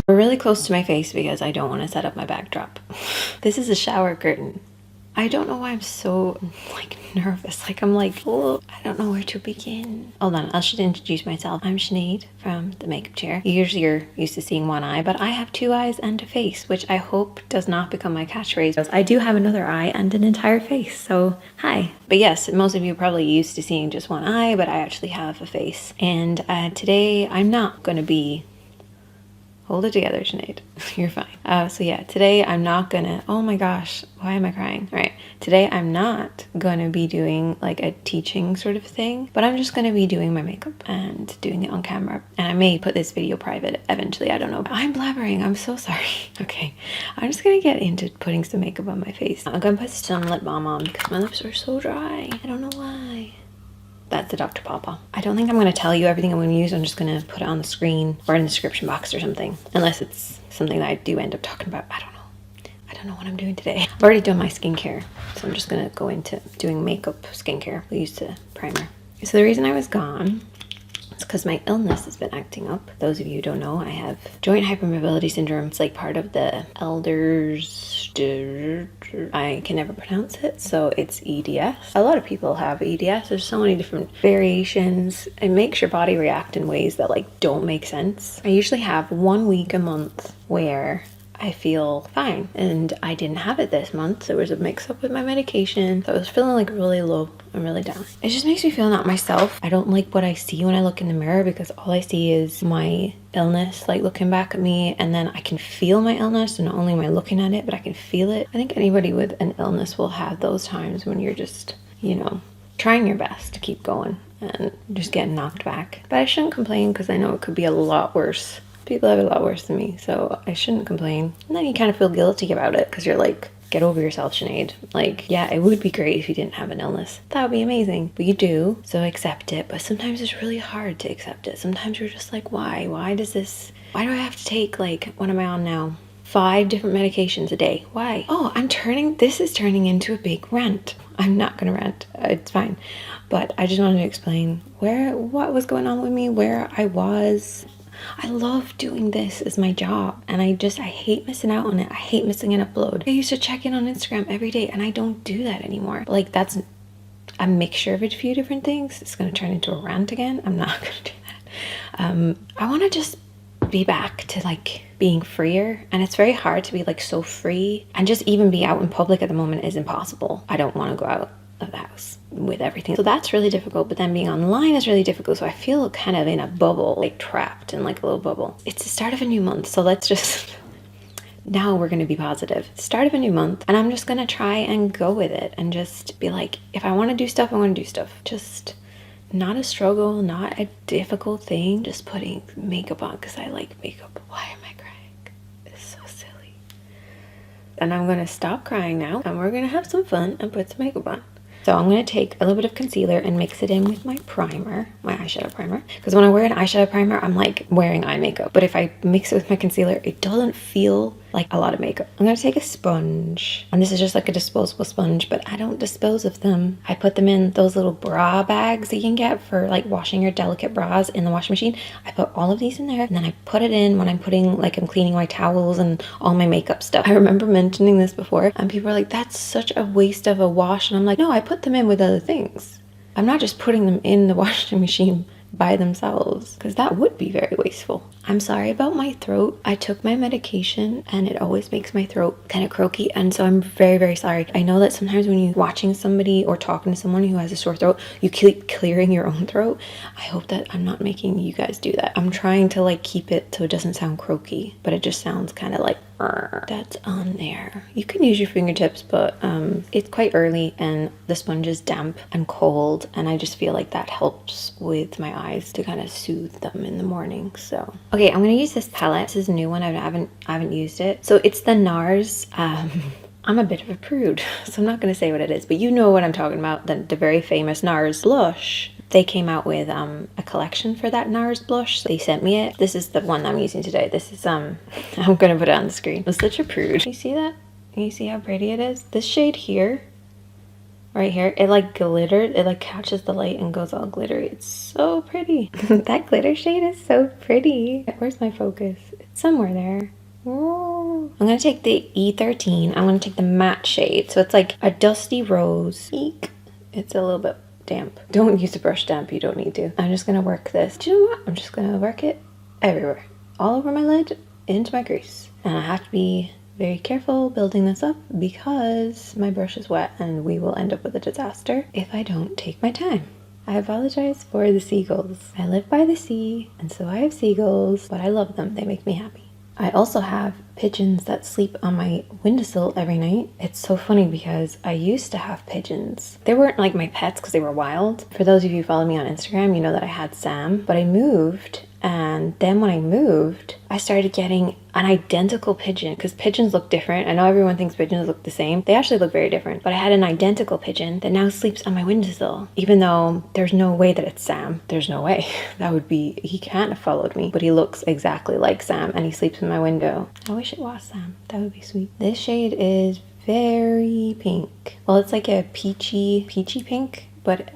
We're really close to my face because I don't want to set up my backdrop. This is a shower curtain. I don't know why I'm so like nervous. Like I'm like, oh, I don't know where to begin. Hold on, I should introduce myself. I'm Sinead from the makeup chair. Usually you're used to seeing one eye, but I have two eyes and a face, which I hope does not become my catchphrase. I do have another eye and an entire face, so hi. But yes, most of you are probably used to seeing just one eye, but I actually have a face. And today I'm not gonna be hold it together, Sinead. You're fine. So yeah, today I'm not gonna, oh my gosh, why am I crying? All right, today I'm not gonna be doing like a teaching sort of thing, but I'm just gonna be doing my makeup and doing it on camera. And I may put this video private eventually, I don't know. I'm blabbering, I'm so sorry. Okay, I'm just gonna get into putting some makeup on my face. I'm gonna put some lip balm on because my lips are so dry. I don't know why. That's the Dr. Pawpaw. I don't think I'm going to tell you everything I'm going to use. I'm just going to put it on the screen or in the description box or something. Unless it's something that I do end up talking about. I don't know. I don't know what I'm doing today. I've already done my skincare. So I'm just going to go into doing makeup skincare. We'll use the primer. So the reason I was gone is because my illness has been acting up. Those of you who don't know, I have joint hypermobility syndrome. It's like part of the elders. I can never pronounce it, so it's EDS. A lot of people have EDS. There's so many different variations. It makes your body react in ways that like don't make sense. I usually have 1 week a month where I feel fine, and I didn't have it this month. There was a mix up with my medication, so I was feeling like really low and really down. It just makes me feel not myself. I don't like what I see when I look in the mirror because all I see is my illness like looking back at me, and then I can feel my illness, so not only am I looking at it, but I can feel it. I think anybody with an illness will have those times when you're just, you know, trying your best to keep going and just getting knocked back. But I shouldn't complain because I know it could be a lot worse. People have it a lot worse than me, so I shouldn't complain. And then you kind of feel guilty about it because you're like, get over yourself, Sinead. Like, yeah, it would be great if you didn't have an illness. That would be amazing. But you do, so accept it. But sometimes it's really hard to accept it. Sometimes you're just like, why? Why do I have to take, like, what am I on now? 5 different medications a day. Why? Oh, this is turning into a big rant. I'm not gonna rant, it's fine. But I just wanted to explain what was going on with me, where I was. I love doing this as my job, and I hate missing out on it. I hate missing an upload. I used to check in on Instagram every day, and I don't do that anymore. Like, that's a mixture of a few different things. It's gonna turn into a rant again. I'm not gonna do that. I want to just be back to like being freer, and it's very hard to be like so free, and just even be out in public at the moment is impossible. I don't want to go out of the house with everything, so that's really difficult. But then being online is really difficult, so I feel kind of in a bubble, like trapped in like a little bubble. It's the start of a new month, so let's just now we're going to be positive. Start of a new month, and I'm just going to try and go with it and just be like, if I want to do stuff, I want to do stuff. Just not a struggle, not a difficult thing, just putting makeup on because I like makeup. Why am I crying? It's so silly. And I'm going to stop crying now, and we're going to have some fun and put some makeup on. So I'm going to take a little bit of concealer and mix it in with my primer, my eyeshadow primer. Because when I wear an eyeshadow primer, I'm like wearing eye makeup. But if I mix it with my concealer, it doesn't feel like a lot of makeup. I'm going to take a sponge, and this is just like a disposable sponge, but I don't dispose of them. I put them in those little bra bags that you can get for like washing your delicate bras in the washing machine. I put all of these in there, and then I put it in when I'm cleaning my towels and all my makeup stuff. I remember mentioning this before, and people are like, that's such a waste of a wash. And I'm like, no, I put them in with other things. I'm not just putting them in the washing machine by themselves, because that would be very wasteful. I'm sorry about my throat. I took my medication and it always makes my throat kind of croaky, and so I'm very, very sorry. I know that sometimes when you're watching somebody or talking to someone who has a sore throat, you keep clearing your own throat. I hope that I'm not making you guys do that. I'm trying to like keep it so it doesn't sound croaky, but it just sounds kind of like that's on there. You can use your fingertips, but it's quite early and the sponge is damp and cold, and I just feel like that helps with my eyes to kind of soothe them in the morning. So okay, I'm gonna use this palette. This is a new one. I haven't used it. So it's the NARS. I'm a bit of a prude, so I'm not gonna say what it is, but you know what I'm talking about. The very famous NARS blush. They came out with a collection for that NARS blush. So they sent me it. This is the one I'm using today. This is I'm gonna put it on the screen. I'm such a prude. You see that? Can you see how pretty it is? This shade here right here. It like glittered. It like catches the light and goes all glittery. It's so pretty. That glitter shade is so pretty. Where's my focus? It's somewhere there. Oh. I'm gonna take the E13. I'm gonna take the matte shade. So it's like a dusty rose. Eek. It's a little bit damp. Don't use a brush damp. You don't need to. I'm just gonna work this. Do you know what? I'm just gonna work it everywhere. All over my lid, into my crease. And I have to be very careful building this up because my brush is wet and we will end up with a disaster if I don't take my time. I apologize for the seagulls. I live by the sea and so I have seagulls, but I love them. They make me happy. I also have pigeons that sleep on my windowsill every night. It's so funny because I used to have pigeons. They weren't like my pets because they were wild. For those of you who follow me on Instagram, you know that I had Sam, but I moved, and then when I moved, I started getting an identical pigeon because pigeons look different. I know everyone thinks pigeons look the same. They actually look very different, but I had an identical pigeon that now sleeps on my windowsill, even though there's no way that it's Sam. There's no way. That would be, he can't have followed me, but he looks exactly like Sam and he sleeps in my window. I wish it was Sam. That would be sweet. This shade is very pink. Well, it's like a peachy pink, but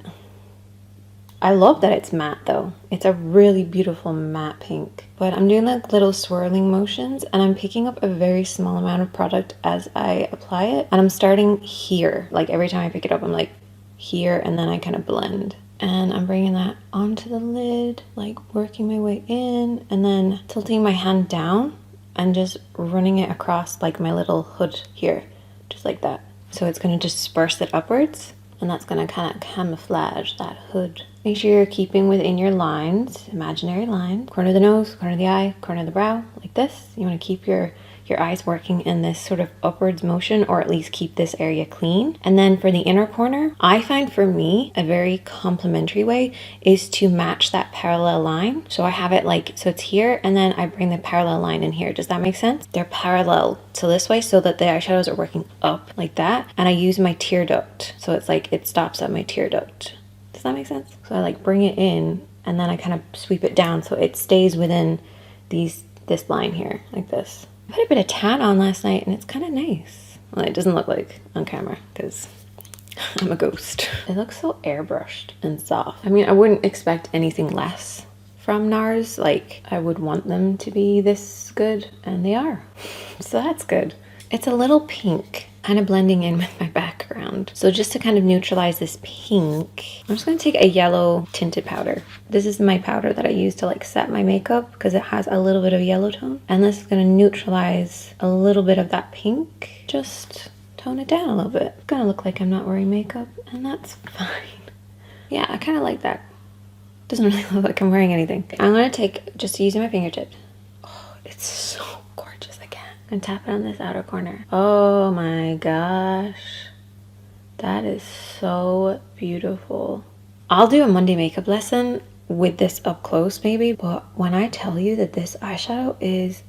I love that it's matte though. It's a really beautiful matte pink. But I'm doing like little swirling motions and I'm picking up a very small amount of product as I apply it. And I'm starting here. Like every time I pick it up, I'm like here and then I kind of blend. And I'm bringing that onto the lid, like working my way in and then tilting my hand down and just running it across like my little hood here, just like that. So it's gonna disperse it upwards and that's gonna kind of camouflage that hood. Make sure you're keeping within your lines, imaginary lines. Corner of the nose, corner of the eye, corner of the brow, like this. You want to keep your eyes working in this sort of upwards motion, or at least keep this area clean. And then for the inner corner, I find for me, a very complimentary way is to match that parallel line. So I have it like, so it's here, and then I bring the parallel line in here. Does that make sense? They're parallel to this way so that the eyeshadows are working up like that. And I use my tear duct. So it's like, it stops at my tear duct. Does that make sense? So I like bring it in and then I kind of sweep it down so it stays within this line here, like this. I put a bit of tan on last night and it's kind of nice. Well, it doesn't look like on camera because I'm a ghost. It looks so airbrushed and soft. I mean, I wouldn't expect anything less from NARS. Like, I would want them to be this good, and they are. So that's good. It's a little pink, kind of blending in with my background. So just to kind of neutralize this pink, I'm just going to take a yellow tinted powder. This is my powder that I use to like set my makeup because it has a little bit of yellow tone. And this is going to neutralize a little bit of that pink. Just tone it down a little bit. It's going to look like I'm not wearing makeup, and that's fine. Yeah, I kind of like that. Doesn't really look like I'm wearing anything. I'm going to take, just using my fingertips. Oh, it's so gorgeous. And tap it on this outer corner. Oh my gosh, that is so beautiful. I'll do a Monday makeup lesson with this up close maybe, but when I tell you that this eyeshadow is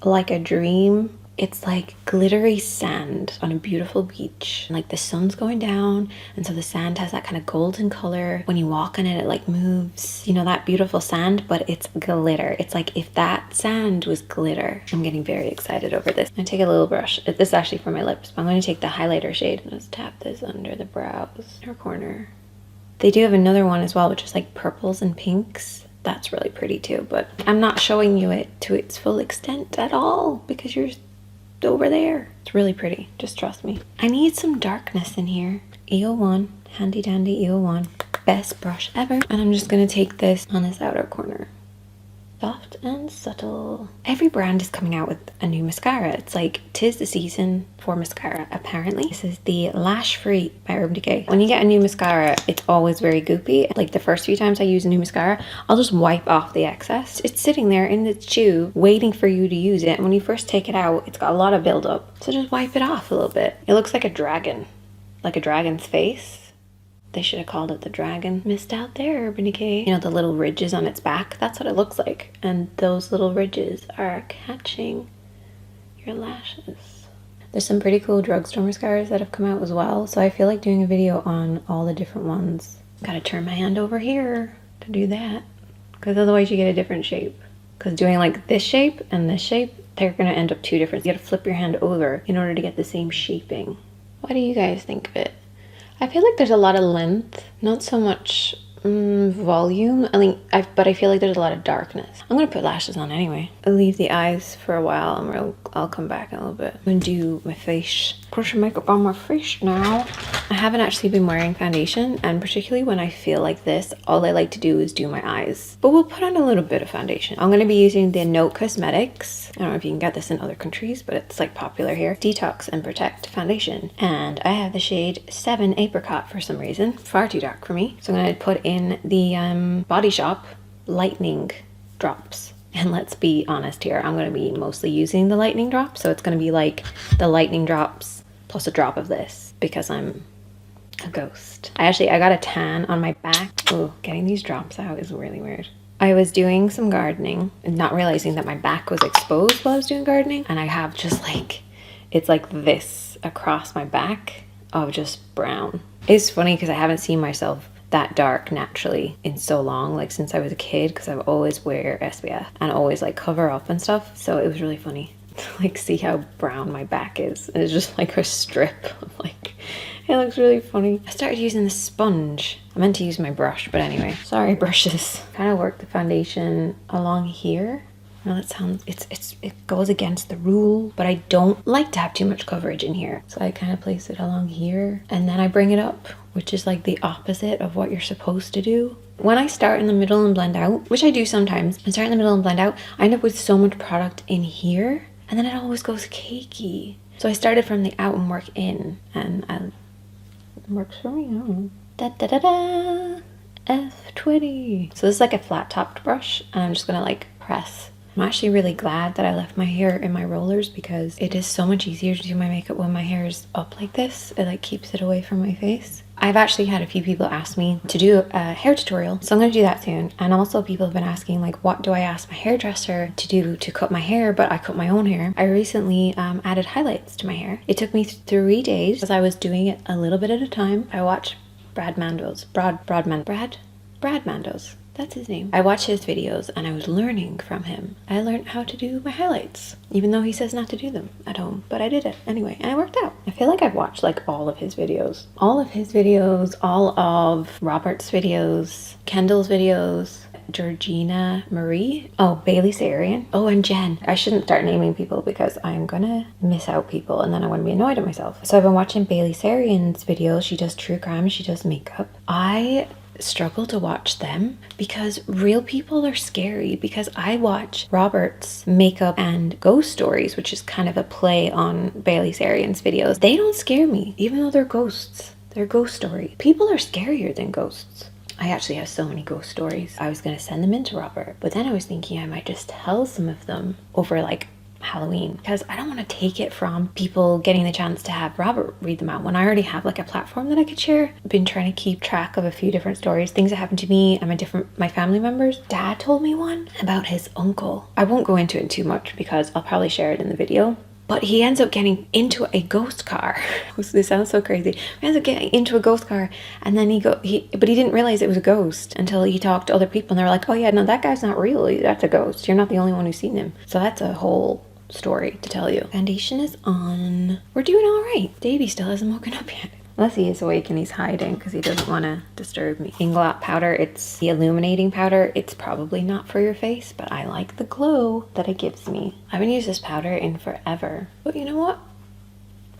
like a dream, it's like glittery sand on a beautiful beach. Like the sun's going down, and so the sand has that kind of golden color. When you walk on it, it like moves, you know, that beautiful sand, but it's glitter. It's like if that sand was glitter. I'm getting very excited over this. I'm gonna take a little brush. This is actually for my lips, but I'm gonna take the highlighter shade and just tap this under the brows, inner corner. They do have another one as well, which is like purples and pinks. That's really pretty too, but I'm not showing you it to its full extent at all because you're over there. It's really pretty, just trust me. I need some darkness in here. EO1, handy dandy EO1, best brush ever. And I'm just gonna take this on this outer corner. Soft and subtle. Every brand is coming out with a new mascara. It's like, 'tis the season for mascara, apparently. This is the Lash Free by Urban Decay. When you get a new mascara, it's always very goopy. Like the first few times I use a new mascara, I'll just wipe off the excess. It's sitting there in the tube, waiting for you to use it. And when you first take it out, it's got a lot of buildup. So just wipe it off a little bit. It looks like a dragon, like a dragon's face. They should have called it the dragon. Missed out there, Urban Decay. You know, the little ridges on its back? That's what it looks like. And those little ridges are catching your lashes. There's some pretty cool drugstore mascaras that have come out as well. So I feel like doing a video on all the different ones. Gotta turn my hand over here to do that, because otherwise you get a different shape. Because doing like this shape and this shape, they're gonna end up two different. You gotta flip your hand over in order to get the same shaping. What do you guys think of it? I feel like there's a lot of length, not so much volume. But I feel like there's a lot of darkness. I'm gonna put lashes on anyway. I'll leave the eyes for a while and I'll come back in a little bit. I'm gonna do my face. Brush makeup on my face now. I haven't actually been wearing foundation, and particularly when I feel like this, all I like to do is do my eyes. But we'll put on a little bit of foundation. I'm gonna be using the Note Cosmetics. I don't know if you can get this in other countries, but it's like popular here. Detox and Protect Foundation. And I have the shade 7 Apricot for some reason. Far too dark for me. So I'm gonna put in the Body Shop Lightning Drops. And let's be honest here, I'm gonna be mostly using the lightning drops. So it's gonna be like the lightning drops plus a drop of this because I'm a ghost. I got a tan on my back. Oh, getting these drops out is really weird. I was doing some gardening and not realizing that my back was exposed while I was doing gardening. And I have just like, it's like this across my back of just brown. It's funny because I haven't seen myself that dark naturally in so long, like since I was a kid, because I always wear SPF and always like cover up and stuff. So it was really funny to like see how brown my back is. And it's just like a strip of like, it looks really funny. I started using the sponge. I meant to use my brush, but anyway, sorry brushes. Kind of work the foundation along here. Now that sounds, it goes against the rule, but I don't like to have too much coverage in here. So I kind of place it along here and then I bring it up, which is like the opposite of what you're supposed to do. When I start in the middle and blend out, which I do sometimes, I start in the middle and blend out, I end up with so much product in here and then it always goes cakey. So I started from the out and work in, and it works for me, I don't know. Da da da da, F20. So this is like a flat topped brush and I'm just gonna like press. I'm actually really glad that I left my hair in my rollers because it is so much easier to do my makeup when my hair is up like this. It like keeps it away from my face. I've actually had a few people ask me to do a hair tutorial, so I'm gonna do that soon. And also people have been asking like, what do I ask my hairdresser to do to cut my hair, but I cut my own hair. I recently added highlights to my hair. It took me 3 days because I was doing it a little bit at a time. I watched Brad Mando's. That's his name. I watched his videos and I was learning from him. I learned how to do my highlights, even though he says not to do them at home, but I did it anyway and it worked out. I feel like I've watched like all of his videos, all of Robert's videos, Kendall's videos, Georgina Marie, Bailey Sarian, and Jen. I shouldn't start naming people because I'm gonna miss out people and then I want to be annoyed at myself. So I've been watching Bailey Sarian's videos. She does true crime, she does makeup. I struggle to watch them because real people are scary, because I watch Robert's makeup and ghost stories, which is kind of a play on Bailey Sarian's videos. They don't scare me, even though they're ghosts. They're ghost stories. People are scarier than ghosts. I actually have so many ghost stories. I was going to send them in to Robert, but then I was thinking I might just tell some of them over like Halloween, because I don't want to take it from people getting the chance to have Robert read them out when I already have like a platform that I could share. I've been trying to keep track of a few different stories, things that happened to me and my family members. Dad told me one about his uncle. I won't go into it too much because I'll probably share it in the video. But he ends up getting into a ghost car. This sounds so crazy. He ends up getting into a ghost car and then but he didn't realize it was a ghost until he talked to other people and they were like, oh yeah, no, that guy's not real. That's a ghost. You're not the only one who's seen him. So that's a whole story to tell you. Foundation is on. We're doing all right. Davey still hasn't woken up yet. Unless he is awake and he's hiding because he doesn't want to disturb me. Inglot powder, it's the illuminating powder. It's probably not for your face, but I like the glow that it gives me. I haven't used this powder in forever, but you know what?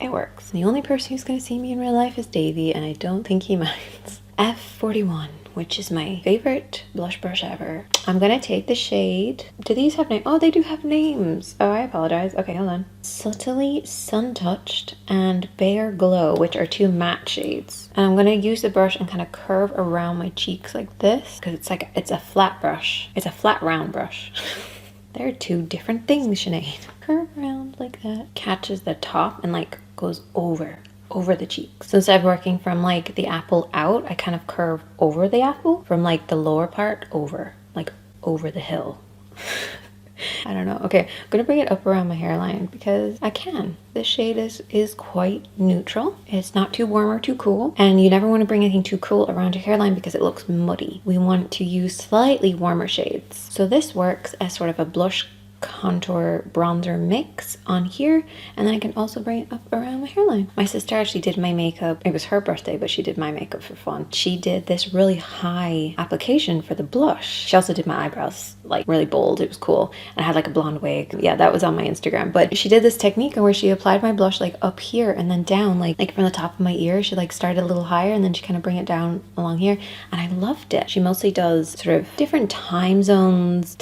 It works. The only person who's going to see me in real life is Davey, and I don't think he minds. F41, which is my favorite blush brush ever. I'm gonna take the shade. Do these have names? Oh, they do have names. Oh, I apologize. Okay, hold on. Subtly Sun Touched and Bare Glow, which are 2 matte shades. And I'm gonna use the brush and kind of curve around my cheeks like this, because it's a flat brush. It's a flat round brush. They're 2 different things, Sinead. Curve around like that. Catches the top and like goes over the cheeks. So instead of working from like the apple out, I kind of curve over the apple from like the lower part over the hill. I don't know. Okay, I'm gonna bring it up around my hairline because I can. This shade is quite neutral. It's not too warm or too cool, and you never want to bring anything too cool around your hairline because it looks muddy. We want to use slightly warmer shades. So this works as sort of a blush contour bronzer mix on here, and then I can also bring it up around my hairline. My sister actually did my makeup. It was her birthday, but she did my makeup for fun. She did this really high application for the blush. She also did my eyebrows like really bold. It was cool, and I had like a blonde wig. Yeah, that was on my Instagram. But she did this technique where she applied my blush like up here and then down, like from the top of my ear. She like started a little higher and then she kind of bring it down along here, and I loved it. She mostly does sort of different time zones,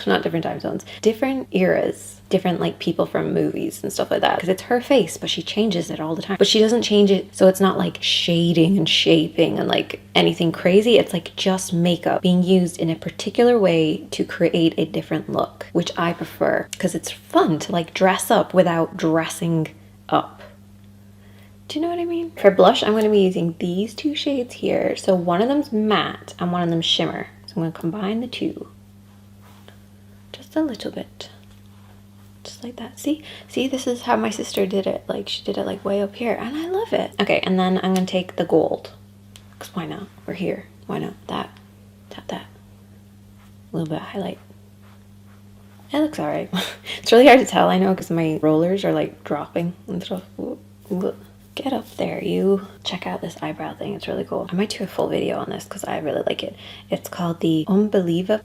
not different time zones, different eras, different like people from movies and stuff like that, because it's her face, but she changes it all the time. But she doesn't change it so it's not like shading and shaping and like anything crazy. It's like just makeup being used in a particular way to create a different look, which I prefer because it's fun to like dress up without dressing up. Do you know what I mean? For blush, I'm going to be using these two shades here. So one of them's matte and one of them's shimmer. So I'm going to combine the two. Just a little bit. Just like that. See, this is how my sister did it. Like she did it like way up here, and I love it. Okay, and then I'm gonna take the gold, because why not? We're here. Why not? That, tap that. A little bit of highlight. It looks alright. It's really hard to tell, I know, because my rollers are like dropping and stuff. Get up there, you. Check out this eyebrow thing. It's really cool. I might do a full video on this because I really like it. It's called the Unbelievable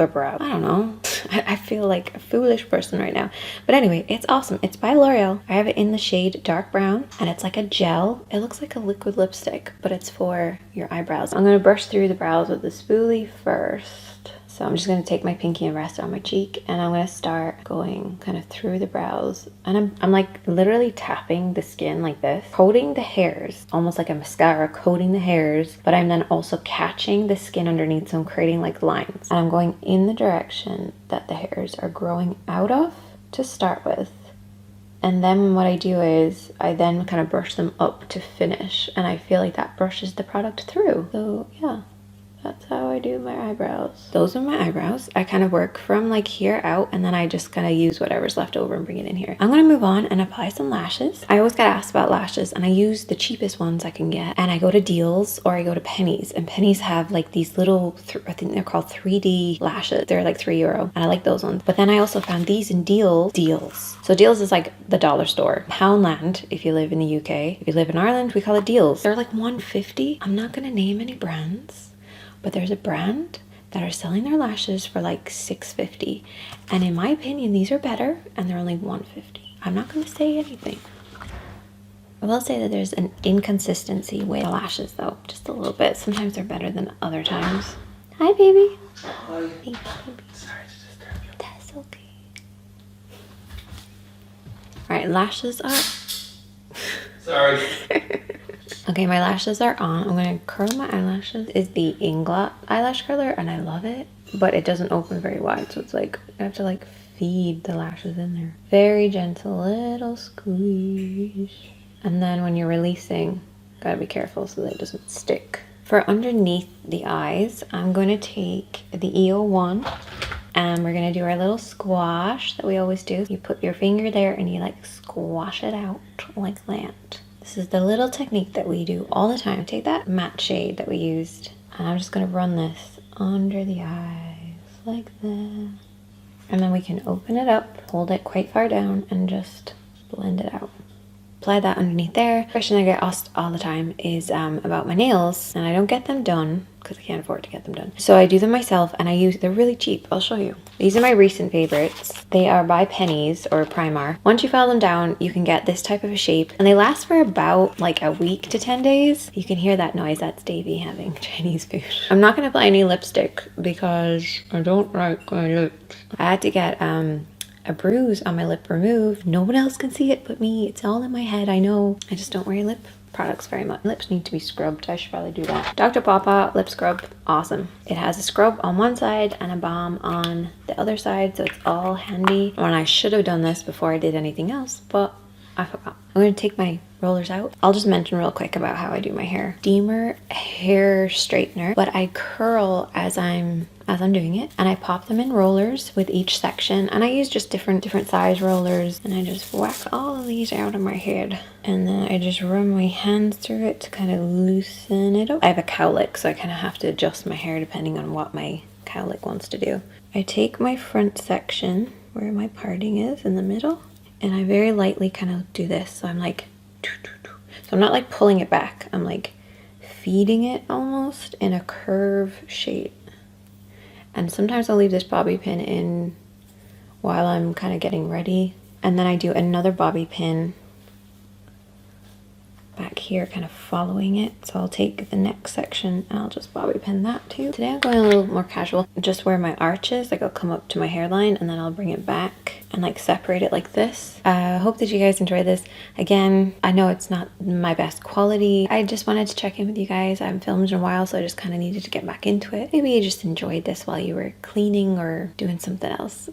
brow. I don't know. I feel like a foolish person right now. But anyway, it's awesome. It's by L'Oreal. I have it in the shade dark brown, and it's like a gel. It looks like a liquid lipstick, but it's for your eyebrows. I'm going to brush through the brows with the spoolie first. So I'm just going to take my pinky and rest it on my cheek, and I'm going to start going kind of through the brows, and I'm like literally tapping the skin like this, coating the hairs, almost like a mascara, coating the hairs, but I'm then also catching the skin underneath, so I'm creating like lines, and I'm going in the direction that the hairs are growing out of to start with. And then what I do is I then kind of brush them up to finish, and I feel like that brushes the product through. So yeah. That's how I do my eyebrows. Those are my eyebrows. I kind of work from like here out, and then I just kind of use whatever's left over and bring it in here. I'm going to move on and apply some lashes. I always get asked about lashes, and I use the cheapest ones I can get. And I go to Deals or I go to Pennies, and Pennies have like these little, I think they're called 3D lashes. They're like €3, and I like those ones. But then I also found these in Deals. So Deals is like the dollar store. Poundland, if you live in the UK. If you live in Ireland, we call it Deals. They're like $1.50. I'm not going to name any brands, but there's a brand that are selling their lashes for like $6.50, and in my opinion these are better, and they're only $1.50. I'm not going to say anything. I will say that there's an inconsistency with the lashes though, just a little bit. Sometimes they're better than other times. Hi baby. Hi baby. Sorry to disturb you. That's okay. Alright, lashes are sorry. Okay, my lashes are on. I'm going to curl my eyelashes. It's the Inglot eyelash curler, and I love it, but it doesn't open very wide, so it's like I have to like feed the lashes in there. Very gentle little squeeze. And then when you're releasing, gotta be careful so that it doesn't stick. For underneath the eyes, I'm going to take the EO1, and we're going to do our little squash that we always do. You put your finger there and you like squash it out like that. This is the little technique that we do all the time. Take that matte shade that we used, and I'm just going to run this under the eyes like that. And then we can open it up, hold it quite far down, and just blend it out. Apply that underneath there. The question I get asked all the time is about my nails, and I don't get them done because I can't afford to get them done. So I do them myself, and they're really cheap. I'll show you. These are my recent favorites. They are by Pennies or Primark. Once you file them down, you can get this type of a shape, and they last for about like a week to 10 days. You can hear that noise. That's Davey having Chinese food. I'm not gonna apply any lipstick because I don't like my lips. I had to get a bruise on my lip removed. No one else can see it but me. It's all in my head, I know. I just don't wear lip products very much. Lips need to be scrubbed. I should probably do that. Dr. Pawpaw lip scrub, awesome. It has a scrub on one side and a balm on the other side, so it's all handy. When I should have done this before I did anything else, but I forgot. I'm going to take my rollers out. I'll just mention real quick about how I do my hair. Steamer hair straightener, but I curl as I'm doing it, and I pop them in rollers with each section, and I use just different size rollers, and I just whack all of these out of my head, and then I just run my hands through it to kind of loosen it up. I have a cowlick, so I kind of have to adjust my hair depending on what my cowlick wants to do. I take my front section where my parting is in the middle, and I very lightly kind of do this. So I'm like, so I'm not like pulling it back. I'm like feeding it almost in a curve shape. And sometimes I'll leave this bobby pin in while I'm kind of getting ready. And then I do another bobby pin back here, kind of following it. So I'll take the next section and I'll just bobby pin that too. Today I'm going a little more casual, just where my arch is, like I'll come up to my hairline and then I'll bring it back and like separate it like this. I hope that you guys enjoy this. Again, I know it's not my best quality. I just wanted to check in with you guys. I haven't filmed in a while, so I just kind of needed to get back into it. Maybe you just enjoyed this while you were cleaning or doing something else.